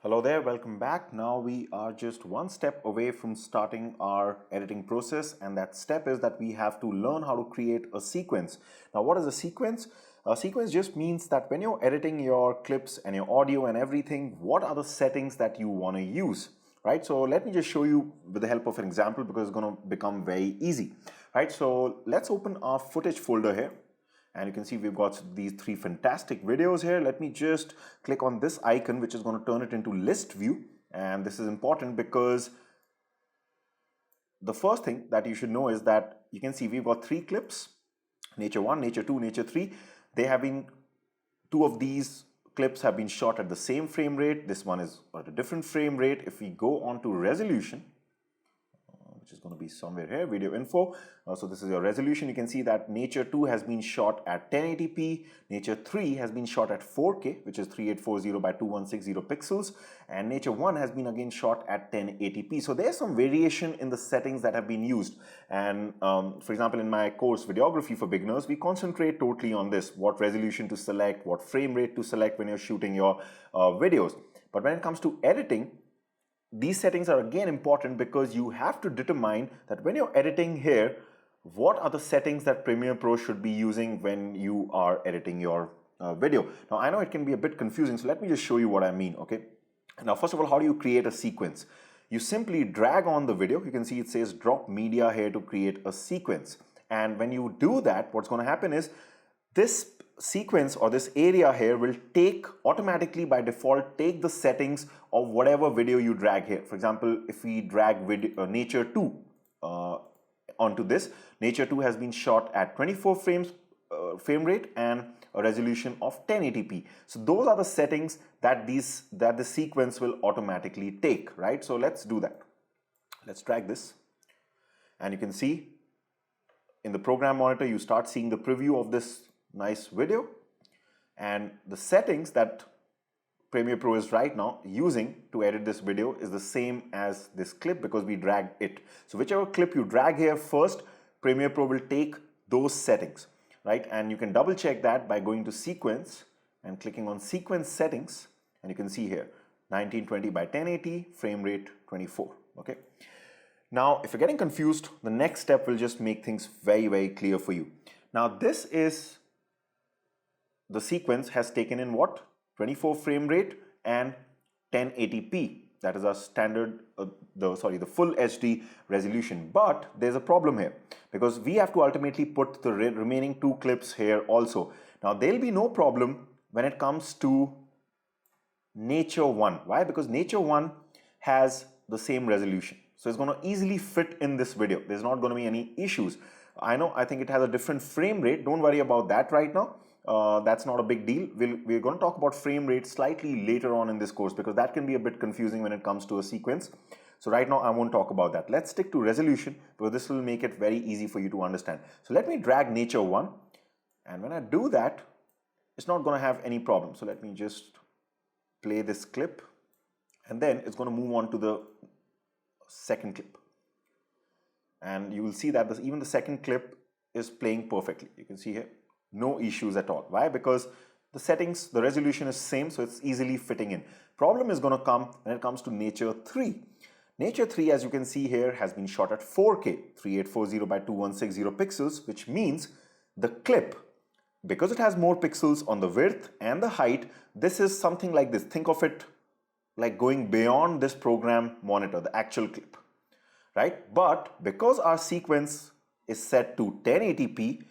Hello there, welcome back. Now we are just one step away from starting our editing process, and that step is that we have to learn how to create a sequence. Now what is a sequence? A sequence just means that when you're editing your clips and your audio and everything, what are the settings that you want to use? Right, so let me just show you with the help of an example because it's going to become very easy. Right, so let's open our footage folder here. And you can see we've got these three fantastic videos here. Let me just click on this icon, which is going to turn it into list view. And this is important because the first thing that you should know is that you can see we've got three clips, Nature 1, Nature 2, Nature 3. Two of these clips have been shot at the same frame rate. This one is at a different frame rate. If we go on to resolution, which is going to be somewhere here, video info. So this is your resolution. You can see that Nature 2 has been shot at 1080p. Nature 3 has been shot at 4K, which is 3840 by 2160 pixels. And Nature 1 has been again shot at 1080p. So there's some variation in the settings that have been used. And for example, in my course, Videography for Beginners, we concentrate totally on this, what resolution to select, what frame rate to select when you're shooting your videos. But when it comes to editing, these settings are again important because you have to determine that when you're editing here, what are the settings that Premiere Pro should be using when you are editing your video. Now I know it can be a bit confusing, so let me just show you what I mean, okay? Now first of all, how do you create a sequence? You simply drag on the video. You can see it says drop media here to create a sequence. And when you do that, what's going to happen is this sequence or this area here will automatically by default take the settings of whatever video you drag here. For example, if we drag Nature 2 onto this, Nature 2 has been shot at 24 frame rate and a resolution of 1080p. So those are the settings that the sequence will automatically take, right? So let's do that. Let's drag this, and you can see in the program monitor you start seeing the preview of this nice video, and the settings that Premiere Pro is right now using to edit this video is the same as this clip because we dragged it. So whichever clip you drag here first, Premiere Pro will take those settings, right? And you can double check that by going to sequence and clicking on sequence settings, and you can see here 1920 by 1080, frame rate 24, okay? Now if you're getting confused, the next step will just make things very, very clear for you. Now this is the sequence has taken in what? 24 frame rate and 1080p. That is our standard, the full HD resolution. But there's a problem here because we have to ultimately put the remaining two clips here also. Now there'll be no problem when it comes to Nature 1. Why? Because Nature 1 has the same resolution. So it's going to easily fit in this video. There's not going to be any issues. I think it has a different frame rate. Don't worry about that right now. That's not a big deal. We're going to talk about frame rate slightly later on in this course because that can be a bit confusing when it comes to a sequence. So right now I won't talk about that. Let's stick to resolution because this will make it very easy for you to understand. So let me drag Nature 1, and when I do that, it's not going to have any problem. So let me just play this clip, and then it's going to move on to the second clip. And you will see that even the second clip is playing perfectly. You can see here, no issues at all. Why? Because the settings, the resolution is same, so it's easily fitting in. Problem is going to come when it comes to Nature 3. Nature 3, as you can see here, has been shot at 4K, 3840 by 2160 pixels, which means the clip, because it has more pixels on the width and the height, this is something like this. Think of it like going beyond this program monitor, the actual clip, right? But because our sequence is set to 1080p,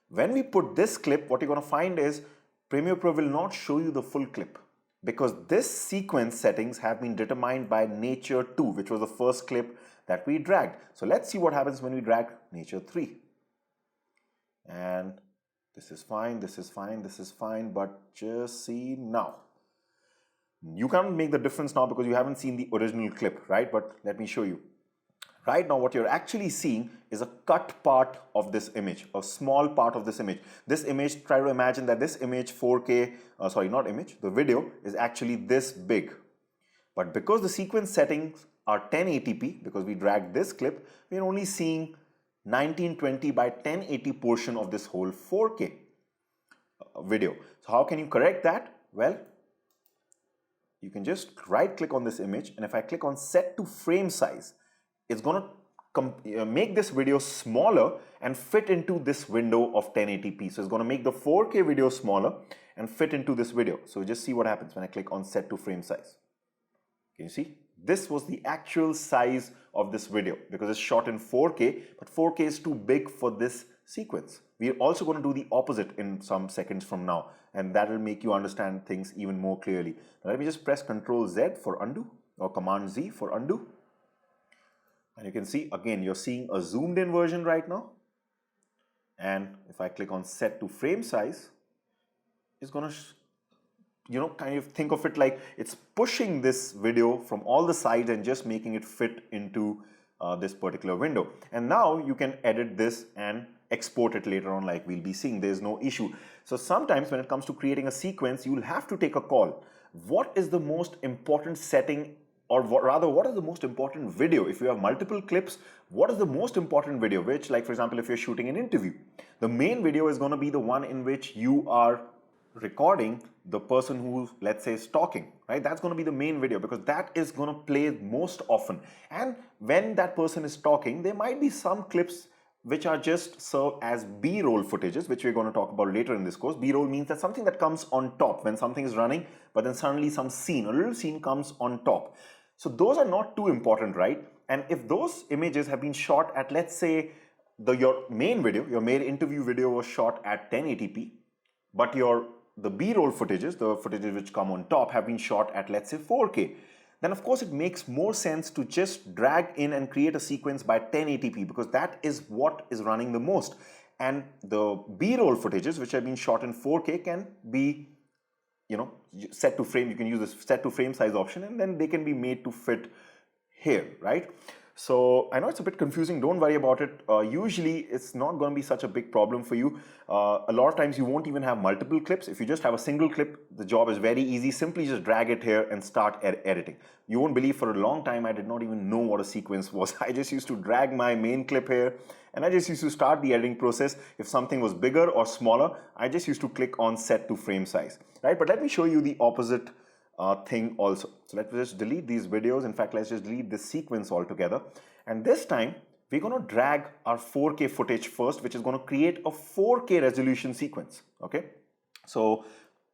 when we put this clip, what you're going to find is Premiere Pro will not show you the full clip because this sequence settings have been determined by Nature 2, which was the first clip that we dragged. So let's see what happens when we drag Nature 3. And this is fine, this is fine, this is fine, but just see now. You can't make the difference now because you haven't seen the original clip, right? But let me show you. Right now what you're actually seeing is a cut part of this image, a small part of this image. This image, try to imagine that this image 4K, the video is actually this big. But because the sequence settings are 1080p, because we dragged this clip, we're only seeing 1920 by 1080 portion of this whole 4K video. So how can you correct that? Well, you can just right click on this image, and if I click on set to frame size, it's going to make this video smaller and fit into this window of 1080p. So it's going to make the 4K video smaller and fit into this video. So just see what happens when I click on set to frame size. Can you see? This was the actual size of this video because it's shot in 4K, but 4K is too big for this sequence. We're also going to do the opposite in some seconds from now, and that will make you understand things even more clearly. Now let me just press Ctrl Z for undo or Command Z for undo. And you can see again, you're seeing a zoomed in version right now. And if I click on set to frame size, it's going to kind of think of it like it's pushing this video from all the sides and just making it fit into this particular window. And now you can edit this and export it later on, like we'll be seeing. There's no issue. So sometimes when it comes to creating a sequence, you'll have to take a call. What is the most important setting, or rather, what is the most important video? If you have multiple clips, what is the most important video? Which, like for example, if you're shooting an interview, the main video is going to be the one in which you are recording the person who, let's say, is talking, right? That's going to be the main video because that is going to play most often. And when that person is talking, there might be some clips which are just serve as B-roll footages, which we're going to talk about later in this course. B-roll means that something that comes on top when something is running, but then suddenly some scene, a little scene comes on top. So those are not too important, right? And if those images have been shot at, let's say, your main video, your main interview video was shot at 1080p, but the B-roll footages, the footages which come on top, have been shot at, let's say, 4K. Then of course it makes more sense to just drag in and create a sequence by 1080p because that is what is running the most. And the B-roll footages which have been shot in 4K can be, set to frame. You can use this set to frame size option and then they can be made to fit here, right? So I know it's a bit confusing, don't worry about it. Usually it's not going to be such a big problem for you. A lot of times you won't even have multiple clips. If you just have a single clip, the job is very easy. Simply just drag it here and start editing. You won't believe for a long time I did not even know what a sequence was. I just used to drag my main clip here and I just used to start the editing process. If something was bigger or smaller, I just used to click on set to frame size, right? But let me show you the opposite thing also. So let's just delete these videos. In fact, let's just delete this sequence altogether. And this time we're going to drag our 4K footage first, which is going to create a 4K resolution sequence. Okay. So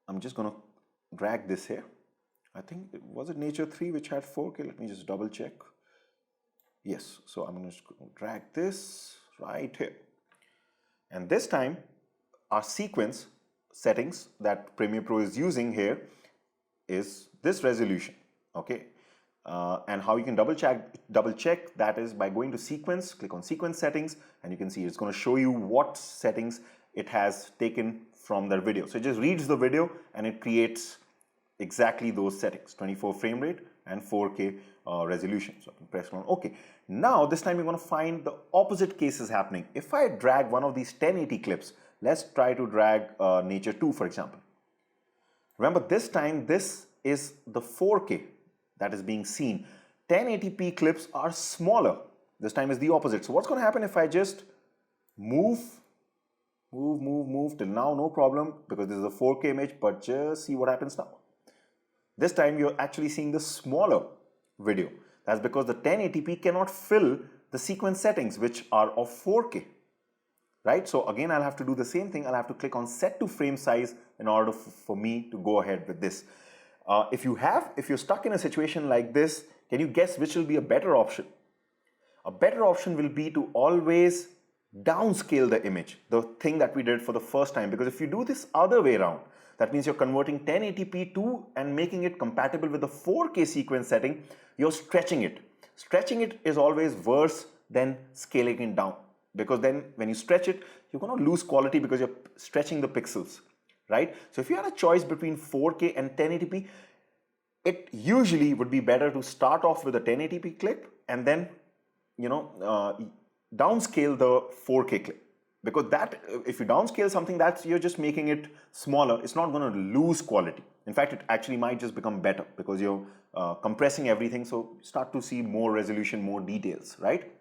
I'm just going to drag this here. I think was it Nature 3 which had 4K? Let me just double check. Yes. So I'm going to drag this right here. And this time our sequence settings that Premiere Pro is using here is this resolution, okay? And how you can double check that is by going to sequence, click on sequence settings, and you can see it's going to show you what settings it has taken from the video. So it just reads the video and it creates exactly those settings, 24 frame rate and 4K resolution. So I can press on OK. Now this time you're going to find the opposite cases happening. If I drag one of these 1080 clips, let's try to drag Nature 2 for example. Remember, this time this is the 4K that is being seen. 1080p clips are smaller. This time is the opposite. So what's going to happen if I just move till now? No problem because this is a 4K image, but just see what happens now. This time you're actually seeing the smaller video. That's because the 1080p cannot fill the sequence settings which are of 4K. Right? So again, I'll have to do the same thing. I'll have to click on set to frame size in order for me to go ahead with this. If you're stuck in a situation like this, can you guess which will be a better option? A better option will be to always downscale the image, the thing that we did for the first time. Because if you do this other way around, that means you're converting 1080p to and making it compatible with the 4K sequence setting, you're stretching it. Stretching it is always worse than scaling it down. Because then when you stretch it, you're going to lose quality because you're stretching the pixels, right? So if you had a choice between 4K and 1080p, it usually would be better to start off with a 1080p clip and then, downscale the 4K clip. Because that, if you downscale something, you're just making it smaller. It's not going to lose quality. In fact, it actually might just become better because you're compressing everything. So you start to see more resolution, more details, right?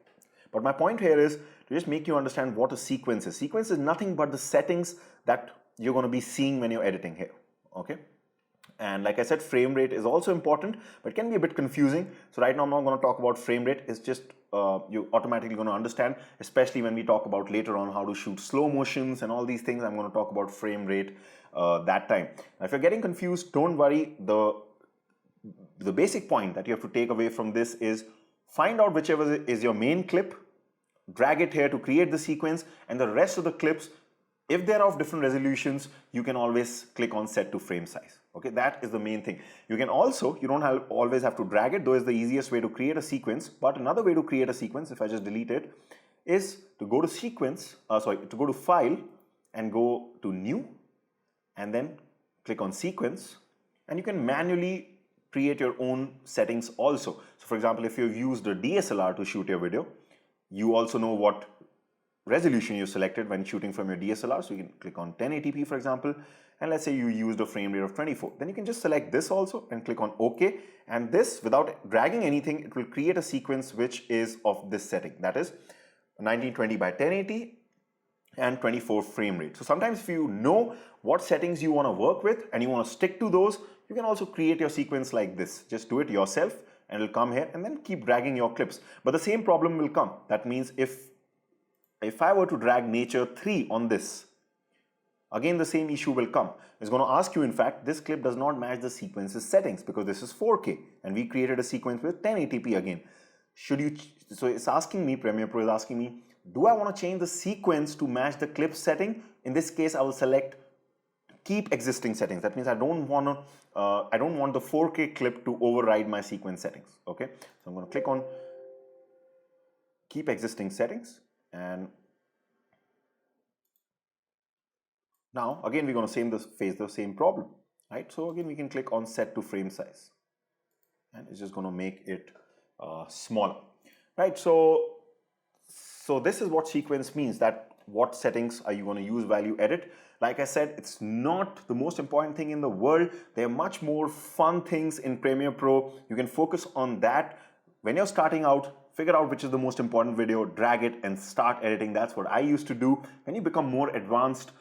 But my point here is to just make you understand what a sequence is. Sequence is nothing but the settings that you're going to be seeing when you're editing here, okay? And like I said, frame rate is also important, but can be a bit confusing. So right now I'm not going to talk about frame rate. It's just you're automatically going to understand, especially when we talk about later on how to shoot slow motions and all these things. I'm going to talk about frame rate that time. Now, if you're getting confused, don't worry. The basic point that you have to take away from this is find out whichever is your main clip, drag it here to create the sequence, and the rest of the clips, if they're of different resolutions, you can always click on set to frame size. Okay, that is the main thing. You can also, you don't always have to drag it, though is the easiest way to create a sequence. But another way to create a sequence, if I just delete it, is to go to to go to File and go to New, and then click on Sequence, and you can manually create your own settings also. So for example, if you've used a DSLR to shoot your video, you also know what resolution you selected when shooting from your DSLR. So you can click on 1080p, for example, and let's say you used a frame rate of 24. Then you can just select this also and click on OK. And this, without dragging anything, it will create a sequence which is of this setting. That is 1920 by 1080 and 24 frame rate. So sometimes if you know what settings you want to work with and you want to stick to those, you can also create your sequence like this. Just do it yourself and it'll come here, and then keep dragging your clips. But the same problem will come. That means if I were to drag nature 3 on this, again the same issue will come. It's going to ask you, in fact, this clip does not match the sequence's settings because this is 4K and we created a sequence with 1080p again. So it's asking me, Premiere Pro is asking me, do I want to change the sequence to match the clip setting? In this case, I will select keep existing settings. That means I don't want the 4K clip to override my sequence settings. Okay, so I'm going to click on keep existing settings, and now again we're going to face the same problem, right? So again we can click on set to frame size, and it's just going to make it smaller, right? So this is what sequence means, that what settings are you going to use while you edit. Like I said, it's not the most important thing in the world. There are much more fun things in Premiere Pro. You can focus on that. When you're starting out, figure out which is the most important video, drag it and start editing. That's what I used to do. When you become more advanced,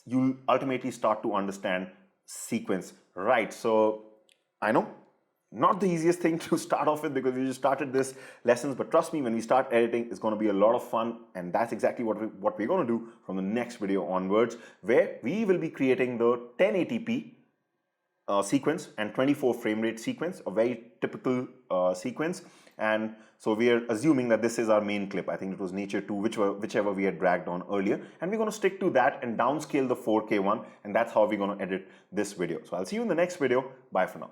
you'll ultimately start to understand sequence, right? So I know, not the easiest thing to start off with because we just started this lessons, but trust me, when we start editing, it's going to be a lot of fun, and that's exactly what we're going to do from the next video onwards, where we will be creating the 1080p sequence and 24 frame rate sequence, a very typical sequence. And so we are assuming that this is our main clip. I think it was Nature 2, whichever we had dragged on earlier, and we're going to stick to that and downscale the 4K one, and that's how we're going to edit this video. So I'll see you in the next video. Bye for now.